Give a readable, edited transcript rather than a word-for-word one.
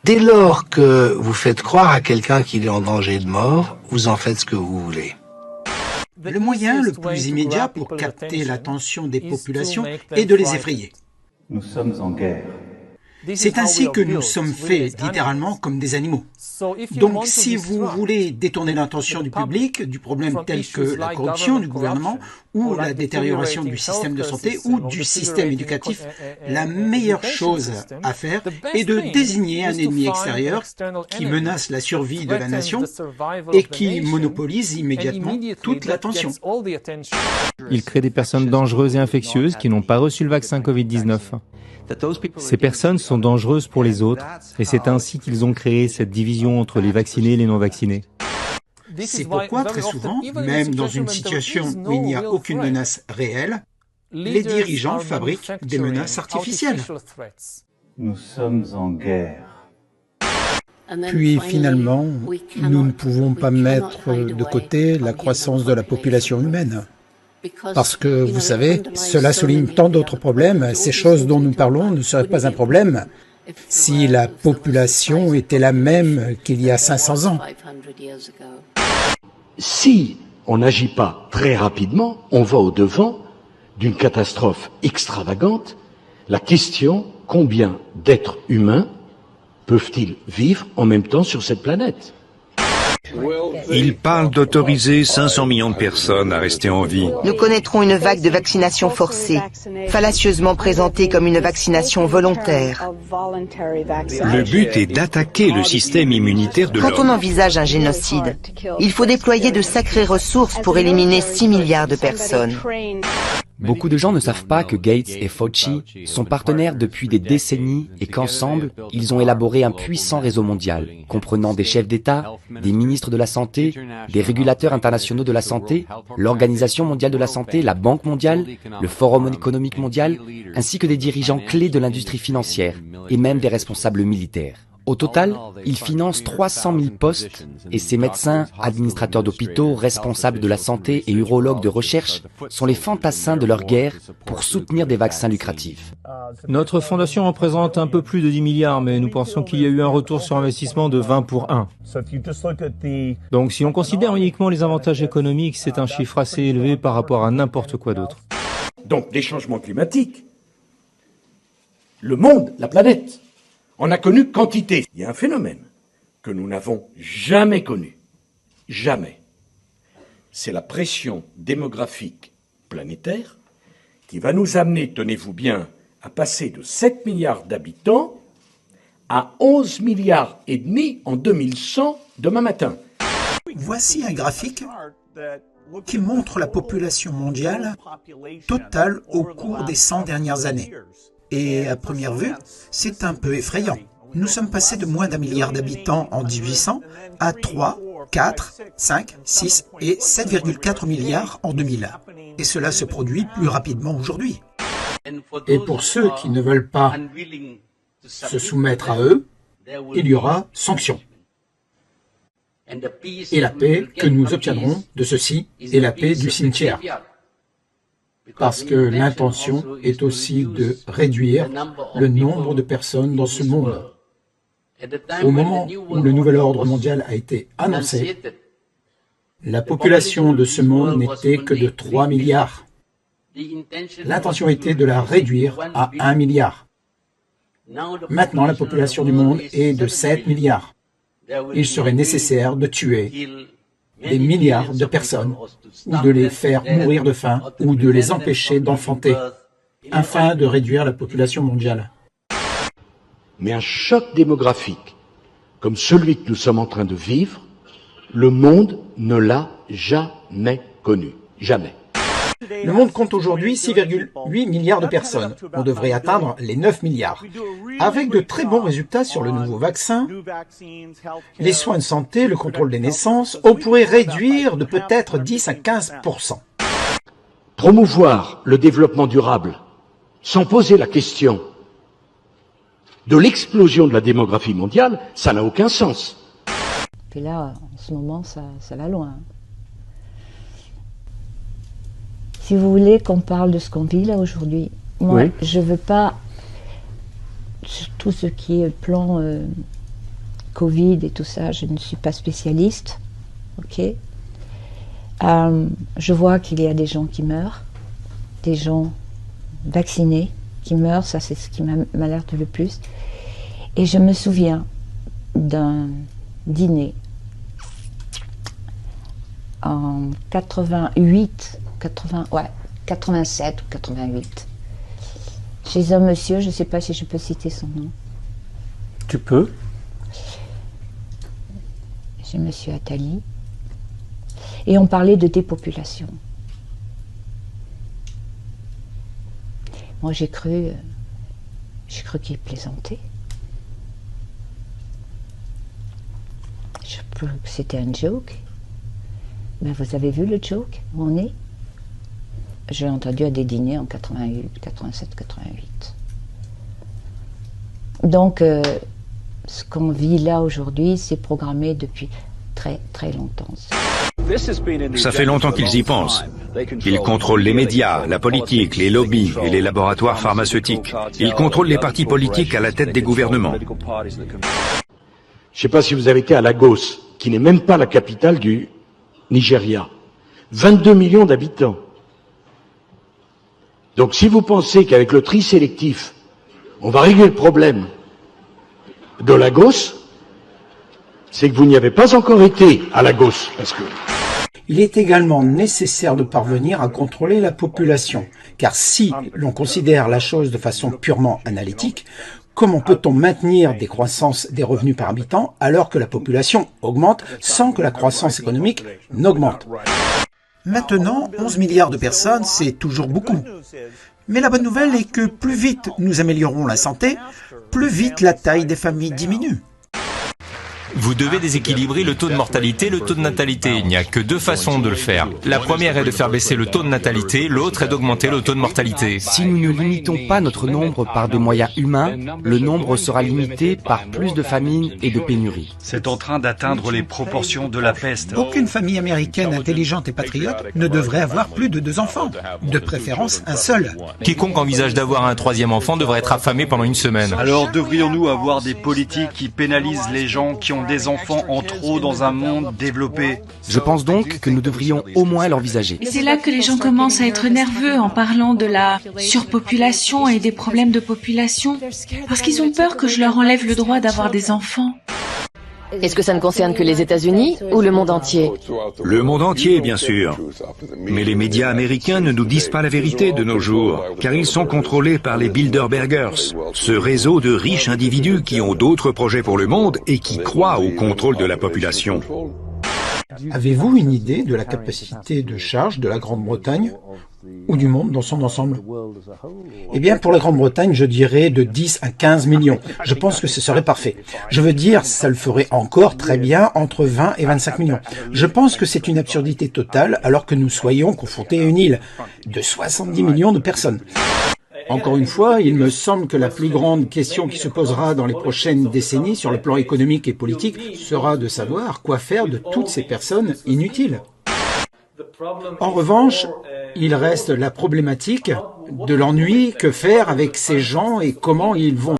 Dès lors que vous faites croire à quelqu'un qu'il est en danger de mort, vous en faites ce que vous voulez. Le moyen le plus immédiat pour capter l'attention des populations est de les effrayer. Nous sommes en guerre. C'est ainsi que nous sommes faits littéralement comme des animaux. Donc si vous voulez détourner l'attention du public du problème tels que la corruption du gouvernement ou la détérioration du système de santé ou du système éducatif, la meilleure chose à faire est de désigner un ennemi extérieur qui menace la survie de la nation et qui monopolise immédiatement toute l'attention. Il crée des personnes dangereuses et infectieuses qui n'ont pas reçu le vaccin Covid-19. Ces personnes sont dangereuses pour les autres et c'est ainsi qu'ils ont créé cette division entre les vaccinés et les non-vaccinés. C'est pourquoi très souvent, même dans une situation où il n'y a aucune menace réelle, les dirigeants fabriquent des menaces artificielles. Nous sommes en guerre. Puis finalement, nous ne pouvons pas mettre de côté la croissance de la population humaine. Parce que, vous savez, cela souligne tant d'autres problèmes. Ces choses dont nous parlons ne seraient pas un problème si la population était la même qu'il y a 500 ans. Si on n'agit pas très rapidement, on va au-devant d'une catastrophe extravagante. La question, combien d'êtres humains peuvent-ils vivre en même temps sur cette planète ? Il parle d'autoriser 500 millions de personnes à rester en vie. Nous connaîtrons une vague de vaccination forcée, fallacieusement présentée comme une vaccination volontaire. Le but est d'attaquer le système immunitaire de l'homme. Quand on envisage un génocide, il faut déployer de sacrées ressources pour éliminer 6 milliards de personnes. Beaucoup de gens ne savent pas que Gates et Fauci sont partenaires depuis des décennies et qu'ensemble, ils ont élaboré un puissant réseau mondial, comprenant des chefs d'État, des ministres de la Santé, des régulateurs internationaux de la santé, l'Organisation mondiale de la santé, la Banque mondiale, le Forum économique mondial, ainsi que des dirigeants clés de l'industrie financière et même des responsables militaires. Au total, ils financent 300 000 postes et ces médecins, administrateurs d'hôpitaux, responsables de la santé et urologues de recherche sont les fantassins de leur guerre pour soutenir des vaccins lucratifs. Notre fondation représente un peu plus de 10 milliards, mais nous pensons qu'il y a eu un retour sur investissement de 20 pour 1. Donc si on considère uniquement les avantages économiques, c'est un chiffre assez élevé par rapport à n'importe quoi d'autre. Donc des changements climatiques. Le monde, la planète, en a connu quantité. Il y a un phénomène que nous n'avons jamais connu. Jamais. C'est la pression démographique planétaire qui va nous amener, tenez-vous bien, à passer de 7 milliards d'habitants à 11 milliards et demi en 2100 demain matin. Voici un graphique qui montre la population mondiale totale au cours des 100 dernières années. Et à première vue, c'est un peu effrayant. Nous sommes passés de moins d'1 milliard d'habitants en 1800 à 3, 4, 5, 6 et 7,4 milliards en 2000. Et cela se produit plus rapidement aujourd'hui. Et pour ceux qui ne veulent pas se soumettre à eux, il y aura sanctions. Et la paix que nous obtiendrons de ceci est la paix du cimetière. Parce que l'intention est aussi de réduire le nombre de personnes dans ce monde. Au moment où le nouvel ordre mondial a été annoncé, la population de ce monde n'était que de 3 milliards. L'intention était de la réduire à 1 milliard. Maintenant, la population du monde est de 7 milliards. Il serait nécessaire de tuer des milliards de personnes, ou de les faire mourir de faim, ou de les empêcher d'enfanter, afin de réduire la population mondiale. Mais un choc démographique, comme celui que nous sommes en train de vivre, le monde ne l'a jamais connu. Jamais. Le monde compte aujourd'hui 6,8 milliards de personnes. On devrait atteindre les 9 milliards. Avec de très bons résultats sur le nouveau vaccin, les soins de santé, le contrôle des naissances, on pourrait réduire de peut-être 10 à 15%. Promouvoir le développement durable, sans poser la question de l'explosion de la démographie mondiale, ça n'a aucun sens. Puis là, en ce moment, ça va loin. Si vous voulez qu'on parle de ce qu'on vit là aujourd'hui, moi, je veux pas, sur tout ce qui est plan Covid et tout ça, je ne suis pas spécialiste. Ok. Je vois qu'il y a des gens qui meurent, des gens vaccinés qui meurent, ça c'est ce qui m'alerte le plus. Et je me souviens d'un dîner en 87 ou 88, chez un monsieur, je ne sais pas si je peux citer son nom. Tu peux. Chez monsieur Attali. Et on parlait de dépopulation. Moi j'ai cru qu'il plaisantait. Je crois que c'était un joke. Ben, vous avez vu le joke où on est? J'ai entendu à des dîners en 88, 87, 88. Donc, ce qu'on vit là aujourd'hui, c'est programmé depuis très très longtemps. Ça fait longtemps qu'ils y pensent. Ils contrôlent les médias, la politique, les lobbies et les laboratoires pharmaceutiques. Ils contrôlent les partis politiques à la tête des gouvernements. Je ne sais pas si vous avez été à Lagos, qui n'est même pas la capitale du Nigeria. 22 millions d'habitants. Donc si vous pensez qu'avec le tri sélectif, on va régler le problème de Lagos, c'est que vous n'y avez pas encore été à Lagos. Parce que... Il est également nécessaire de parvenir à contrôler la population, car si l'on considère la chose de façon purement analytique, comment peut-on maintenir des croissances des revenus par habitant alors que la population augmente sans que la croissance économique n'augmente? Maintenant, 11 milliards de personnes, c'est toujours beaucoup. Mais la bonne nouvelle est que plus vite nous améliorons la santé, plus vite la taille des familles diminue. Vous devez déséquilibrer le taux de mortalité et le taux de natalité. Il n'y a que deux façons de le faire. La première est de faire baisser le taux de natalité, l'autre est d'augmenter le taux de mortalité. Si nous ne limitons pas notre nombre par des moyens humains, le nombre sera limité par plus de famine et de pénurie. C'est en train d'atteindre les proportions de la peste. Aucune famille américaine intelligente et patriote ne devrait avoir plus de 2 enfants, de préférence un seul. Quiconque envisage d'avoir un 3e enfant devrait être affamé pendant une semaine. Alors devrions-nous avoir des politiques qui pénalisent les gens qui ont des enfants en trop dans un monde développé? Je pense donc que nous devrions au moins l'envisager. C'est là que les gens commencent à être nerveux en parlant de la surpopulation et des problèmes de population, parce qu'ils ont peur que je leur enlève le droit d'avoir des enfants. Est-ce que ça ne concerne que les États-Unis ou le monde entier? Le monde entier, bien sûr. Mais les médias américains ne nous disent pas la vérité de nos jours, car ils sont contrôlés par les Bilderbergers, ce réseau de riches individus qui ont d'autres projets pour le monde et qui croient au contrôle de la population. Avez-vous une idée de la capacité de charge de la Grande-Bretagne ou du monde dans son ensemble? Eh bien, pour la Grande-Bretagne, je dirais de 10 à 15 millions. Je pense que ce serait parfait. Je veux dire, ça le ferait encore très bien entre 20 et 25 millions. Je pense que c'est une absurdité totale alors que nous soyons confrontés à une île de 70 millions de personnes. Encore une fois, il me semble que la plus grande question qui se posera dans les prochaines décennies sur le plan économique et politique sera de savoir quoi faire de toutes ces personnes inutiles. En revanche, il reste la problématique de l'ennui, que faire avec ces gens et comment ils vont